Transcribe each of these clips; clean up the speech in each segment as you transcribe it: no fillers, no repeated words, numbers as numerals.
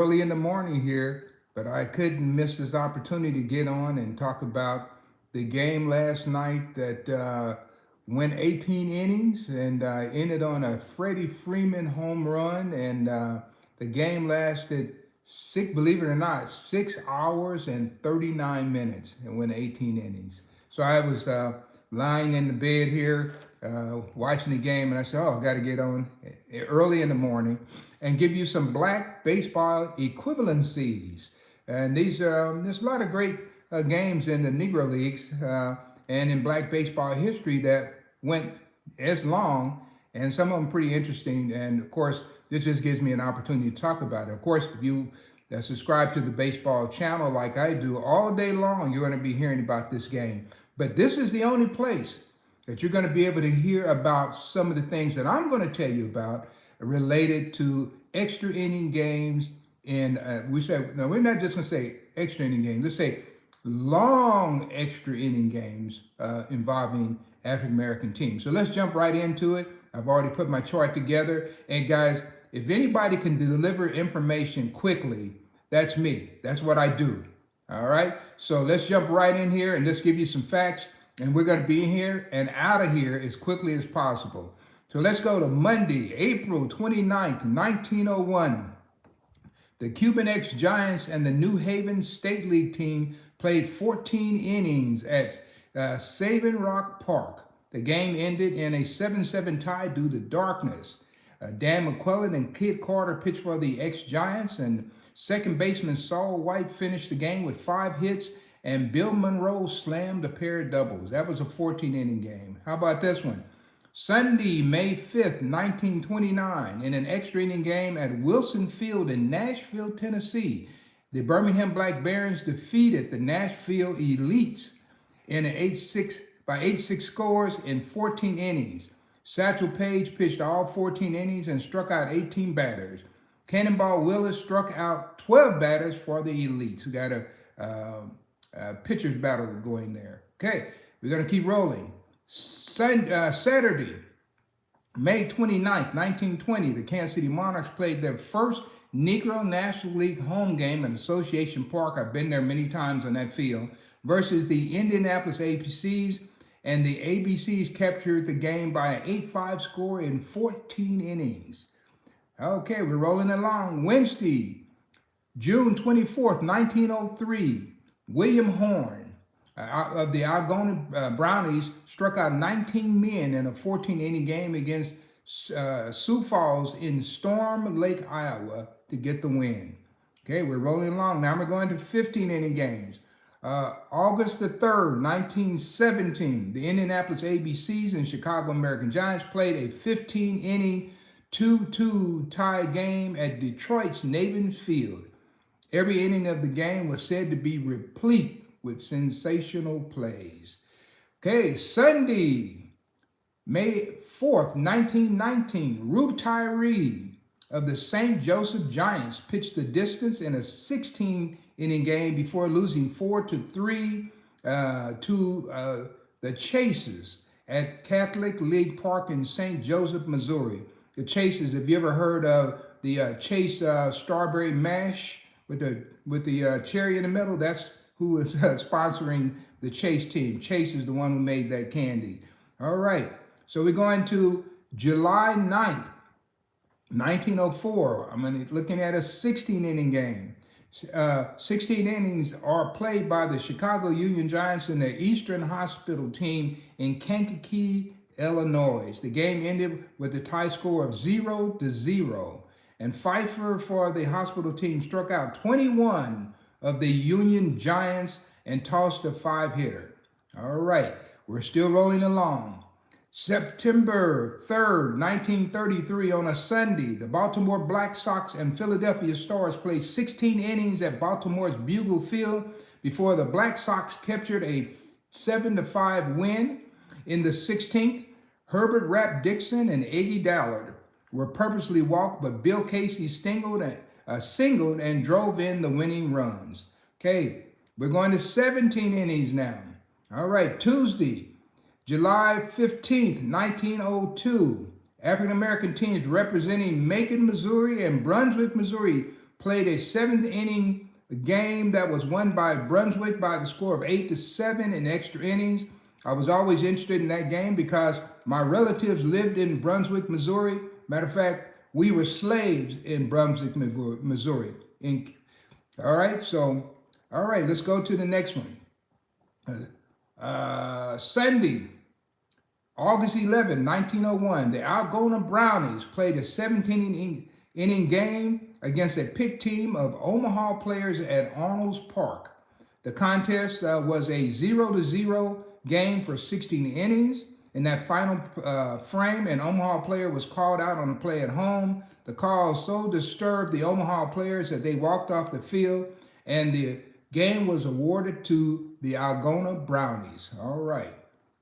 early in the morning here, but I couldn't miss this opportunity to get on and talk about the game last night that went 18 innings and ended on a Freddie Freeman home run. And the game lasted, believe it or not, 6 hours and 39 minutes and went 18 innings. So I was lying in the bed here watching the game, and I said, "Oh, I got to get on early in the morning and give you some black baseball equivalencies." And there's a lot of great games in the Negro Leagues and in black baseball history that went as long, and some of them pretty interesting. And of course, this just gives me an opportunity to talk about it. Of course, if you subscribe to the baseball channel like I do, all day long you're going to be hearing about this game. But this is the only place that you're going to be able to hear about some of the things that I'm going to tell you about related to extra inning games. And we say, no, we're not just going to say extra inning games. Let's say long extra inning games involving African American teams. So let's jump right into it. I've already put my chart together. And guys, if anybody can deliver information quickly, that's me. That's what I do. All right. So let's jump right in here and let's give you some facts. And we're going to be here and out of here as quickly as possible. So let's go to Monday, April 29th, 1901. The Cuban X Giants and the New Haven State League team played 14 innings at Sabin Rock Park. The game ended in a 7-7 tie due to darkness. Dan McClellan and Kid Carter pitched for the X Giants, and second baseman Saul White finished the game with 5 hits, and Bill Monroe slammed a pair of doubles. That was a 14-inning game. How about this one? Sunday, May 5th, 1929, in an extra inning game at Wilson Field in Nashville, Tennessee, the Birmingham Black Barons defeated the Nashville Elites in an 8-6 scores in 14 innings. Satchel Paige pitched all 14 innings and struck out 18 batters. Cannonball Willis struck out 12 batters for the Elites. We got a pitcher's battle going there. Okay, we're going to keep rolling. Saturday, May 29th, 1920, the Kansas City Monarchs played their first Negro National League home game at Association Park. I've been there many times on that field, versus the Indianapolis ABCs, and the ABCs captured the game by an 8-5 score in 14 innings. Okay, we're rolling along. Wednesday, June 24th, 1903, William Horn of the Algona Brownies struck out 19 men in a 14-inning game against Sioux Falls in Storm Lake, Iowa, to get the win. Okay, we're rolling along. Now we're going to 15-inning games. August the 3rd, 1917, the Indianapolis ABCs and Chicago American Giants played a 15-inning 2-2 tie game at Detroit's Navy Field. Every inning of the game was said to be replete with sensational plays. Okay, Sunday, May 4th, 1919, Rube Tyree of the St. Joseph Giants pitched the distance in a 16-inning game before losing 4-3 to the Chases at Catholic League Park in St. Joseph, Missouri. The Chases, have you ever heard of the Chase strawberry mash with the cherry in the middle? That's who is sponsoring the Chase team. Chase is the one who made that candy. All right, so we're going to July 9th, 1904. I'm looking at a 16-inning game. 16 innings are played by the Chicago Union Giants and the Eastern Hospital team in Kankakee, Illinois. The game ended with a tie score of 0-0. And Pfeiffer for the hospital team struck out 21 of the Union Giants and tossed a 5-hitter. All right, we're still rolling along. September 3rd, 1933, on a Sunday, the Baltimore Black Sox and Philadelphia Stars played 16 innings at Baltimore's Bugle Field before the Black Sox captured a 7-5 win. In the 16th, Herbert Rap Dixon and Iggy Dallard were purposely walked, but Bill Casey singled and drove in the winning runs. Okay, we're going to 17 innings now. All right, Tuesday, July 15th, 1902, African-American teams representing Macon, Missouri and Brunswick, Missouri played a seventh inning game that was won by Brunswick by the score of 8-7 in extra innings. I was always interested in that game because my relatives lived in Brunswick, Missouri. Matter of fact, we were slaves in Brunswick, Missouri. All right, so, all right, let's go to the next one. Sunday, August 11, 1901, the Algona Brownies played a 17-inning game against a picked team of Omaha players at Arnold's Park. The contest was a 0-0 game for 16 innings. In that final frame, an Omaha player was called out on a play at home. The call so disturbed the Omaha players that they walked off the field, and the game was awarded to the Algona Brownies. All right.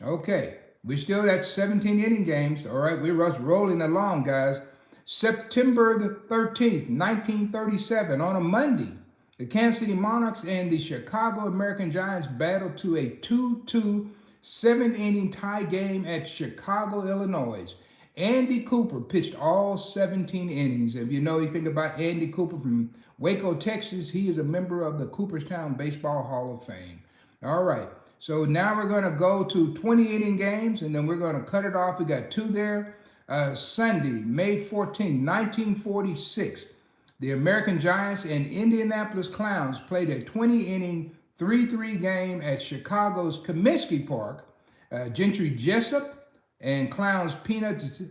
Okay. We're still at 17 inning games. All right. We're rolling along, guys. September the 13th, 1937, on a Monday, the Kansas City Monarchs and the Chicago American Giants battled to a 2-2 seventh-inning tie game at Chicago, Illinois. Andy Cooper pitched all 17 innings. If you know anything about Andy Cooper from Waco, Texas, he is a member of the Cooperstown Baseball Hall of Fame. All right, so now we're going to go to 20-inning games, and then we're going to cut it off. We got two there. Sunday, May 14, 1946, the American Giants and Indianapolis Clowns played a 20-inning 3-3 game at Chicago's Comiskey Park. Gentry Jessup and Clowns Peanuts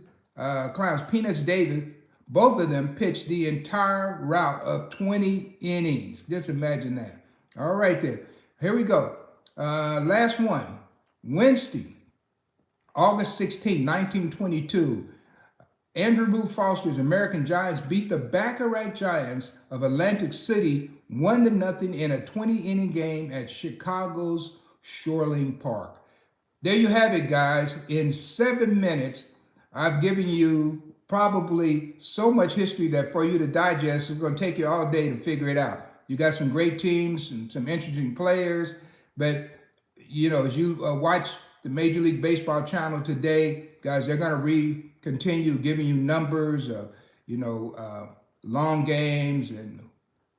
Davis, both of them pitched the entire route of 20 innings. Just imagine that. All right then. Here we go. Last one. Wednesday, August 16, 1922. Andrew Booth Foster's American Giants beat the Baccarat Giants of Atlantic City 1-0 in a 20-inning game at Chicago's Shoreline Park. There you have it, guys. In 7 minutes, I've given you probably so much history that for you to digest, it's going to take you all day to figure it out. You got some great teams and some interesting players, but you know, as you watch the Major League Baseball channel today, guys, they're going to continue giving you numbers of, long games and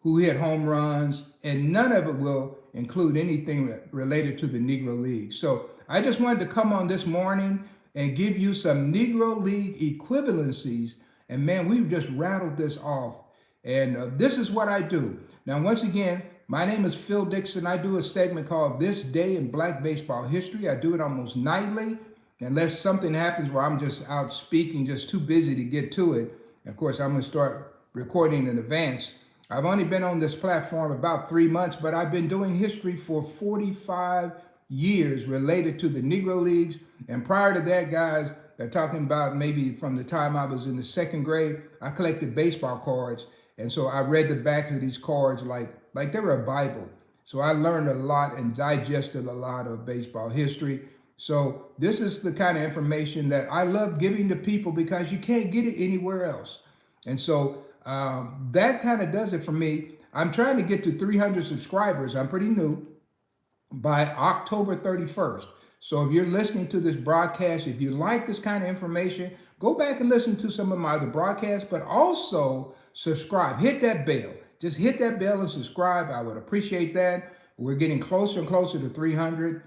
who hit home runs, and none of it will include anything related to the Negro League. So I just wanted to come on this morning and give you some Negro League equivalencies. And man, we've just rattled this off. And this is what I do. Now, once again, my name is Phil Dixon. I do a segment called This Day in Black Baseball History. I do it almost nightly, unless something happens where I'm just out speaking, just too busy to get to it. Of course, I'm going to start recording in advance. I've only been on this platform about 3 months, but I've been doing history for 45 years related to the Negro Leagues. And prior to that, guys, they're talking about maybe from the time I was in the 2nd grade, I collected baseball cards. And so I read the backs of these cards like they were a Bible. So I learned a lot and digested a lot of baseball history. So this is the kind of information that I love giving to people because you can't get it anywhere else. And so that kind of does it for me. I'm trying to get to 300 subscribers. I'm pretty new, by October 31st. So if you're listening to this broadcast, if you like this kind of information, go back and listen to some of my other broadcasts, but also subscribe. Hit that bell. Just hit that bell and subscribe. I would appreciate that. We're getting closer and closer to 300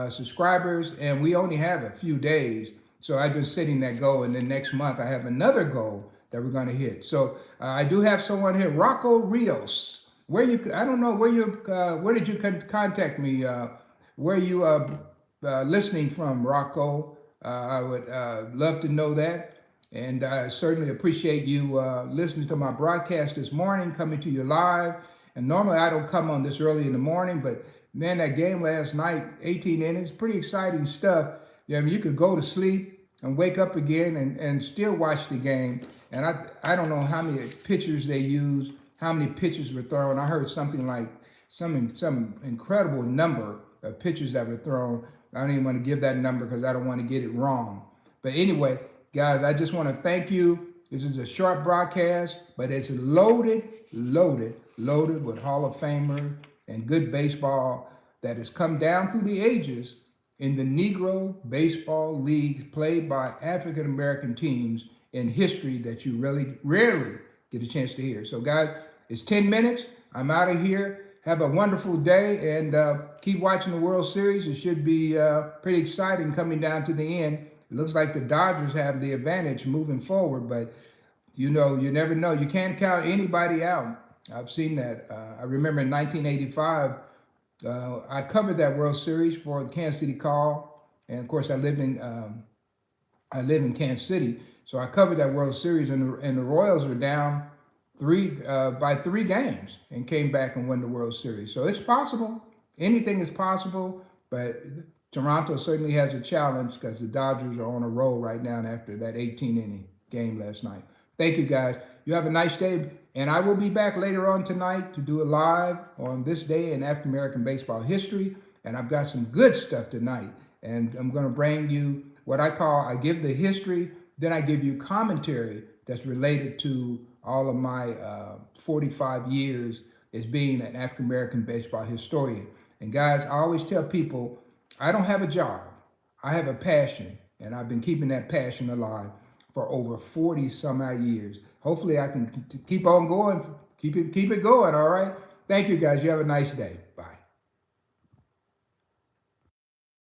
subscribers, and we only have a few days. So I've been setting that goal, and then next month I have another goal that we're going to hit. So I do have someone here, Rocco Rios. I don't know where did you contact me? Where are you listening from, Rocco? I would love to know that. And I certainly appreciate you listening to my broadcast this morning, coming to you live. And normally I don't come on this early in the morning, but man, that game last night, 18 innings, pretty exciting stuff. I mean, you could go to sleep and wake up again and still watch the game. And I don't know how many pitchers they used, how many pitches were thrown. I heard something like some incredible number of pitches that were thrown. I don't even want to give that number because I don't want to get it wrong. But anyway, guys, I just want to thank you. This is a short broadcast, but it's loaded with Hall of Famer and good baseball that has come down through the ages in the Negro baseball leagues played by African American teams in history that you really rarely get a chance to hear. So guys, It's 10 minutes. I'm out of here. Have a wonderful day and keep watching the World Series. It should be pretty exciting coming down to the end. It looks like the Dodgers have the advantage moving forward, but you know, you never know. You can't count anybody out. I've seen that. I remember in 1985, I covered that World Series for the Kansas City Call, and of course, I live in Kansas City, so I covered that World Series, and the Royals were down by 3 games and came back and won the World Series. So it's possible. Anything is possible, but Toronto certainly has a challenge because the Dodgers are on a roll right now after that 18-inning game last night. Thank you, guys. You have a nice day, and I will be back later on tonight to do a live on this day in African American baseball history, and I've got some good stuff tonight, and I'm going to bring you what I give the history, then I give you commentary that's related to all of my 45 years as being an African American baseball historian. And guys, I always tell people, I don't have a job. I have a passion, and I've been keeping that passion alive for over 40 some odd years. Hopefully I can keep on going, keep it going, all right? Thank you, guys. You have a nice day. Bye.